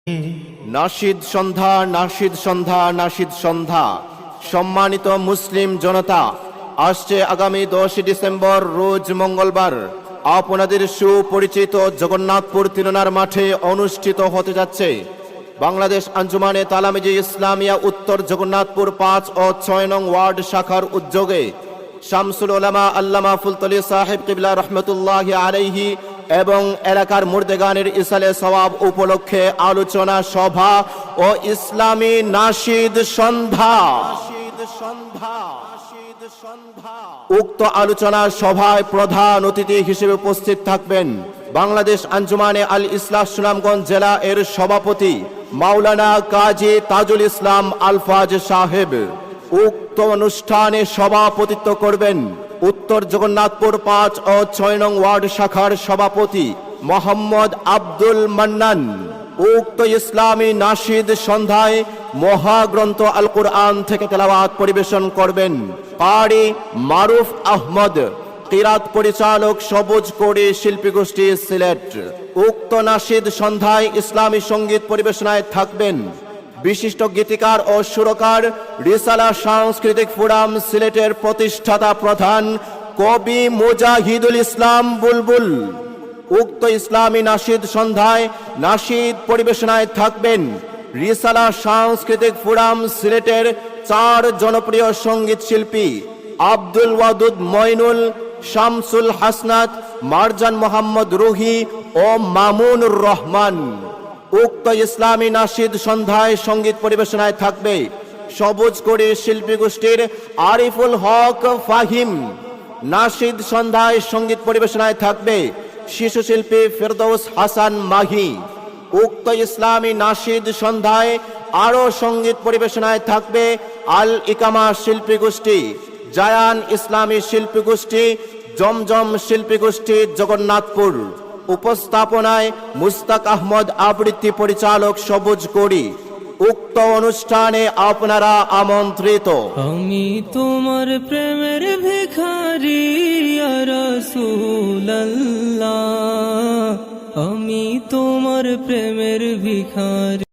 নাশিদ সন্ধ্যা, নাশিদ সন্ধ্যা, নাশিদ সন্ধ্যা। সম্মানিত মুসলিম জনতা, আসছে আগামী 10 ডিসেম্বর রোজ মঙ্গলবার আপনাদের সুপরিচিত জগন্নাথপুর তিলনার মাঠে অনুষ্ঠিত হতে যাচ্ছে বাংলাদেশ আঞ্জুমানে তালামিজি ইসলামিয়া উত্তর জগন্নাথপুর 5 ও 6 নং ওয়ার্ড শাখার উদ্যোগে শামসুল উলামা আল্লামা ফুলতলি সাহেব কিবলা রহমতুল্লাহি আলাইহি এবং এলাকার মুর্দেগানের ইসালে সওয়াব উপলক্ষে আলোচনা সভা ও ইসলামী নাশিদ সন্ধ্যা। উক্ত আলোচনা সভায় প্রধান অতিথি হিসেবে উপস্থিত থাকবেন বাংলাদেশ আঞ্জুমানে আল ইসলাহ সুনামগঞ্জ জেলা এর সভাপতি মাওলানা কাজী তাজুল ইসলাম আলফাজ সাহেব। উক্ত অনুষ্ঠানে সভাপতিত্ব করবেন উত্তর জগন্নাথপুর 5 ও 6 নং ওয়ার্ড শাখার সভাপতি মোহাম্মদ আব্দুল মান্নান। উক্ত ইসলামী নাশিদ সন্ধ্যায় মহাগ্রন্থ আল কুরআন থেকে তেলাওয়াত পরিবেশন করবেন কারি মারুফ আহমদ। কিরাত পরিচালক সবুজ কোড়ি শিল্পী গোষ্ঠী সিলেট। উক্ত নাশিদ সন্ধ্যায় ইসলামী সঙ্গীত পরিবেশনায় থাকবেন বিশিষ্ট গীতিকার ও সুরকার রিসালা সাংস্কৃতিক ফোরাম সিলেটের প্রতিষ্ঠাতা প্রধান কবি মুজাহিদুল ইসলাম বুলবুল। উক্ত ইসলামী নাশিদ সন্ধ্যায় নাশিদ পরিবেশনায় থাকবেন রিসালা সাংস্কৃতিক ফোরাম সিলেটের 4 জনপ্রিয় সঙ্গীত শিল্পী আব্দুল ওয়াদুদ মইনুল, শামসুল হাসনাত, মারজান মোহাম্মদ রুহি ও মামুনুর রহমান। উক্ত ইসলামী নাশিদ সন্ধ্যায় সঙ্গীত পরিবেশনায় থাকবে সবুজ কোড়ি শিল্পী গোষ্ঠীর আরিফুল হক ফাহিম। নাশিদ সন্ধ্যায় সঙ্গীত পরিবেশনায় থাকবে শিশু শিল্পী ফেরদৌস হাসান মাহি। উক্ত ইসলামী নাশিদ সন্ধ্যায় আরো সঙ্গীত পরিবেশনায় থাকবে আল ইকামা শিল্পী গোষ্ঠী, জায়ান ইসলামী শিল্পী গোষ্ঠী, জমজম শিল্পী গোষ্ঠী জগন্নাথপুর। উপস্থাপনায় মুস্তাক আহমদ আবৃত্তি পরিচালক সবুজ কোড়ি। উক্ত অনুষ্ঠানে আপনারা আমন্ত্রিত। আমি তোমার প্রেমের ভিখারি ইয়া রাসূলুল্লাহ, আমি তোমার প্রেমের ভিখারি।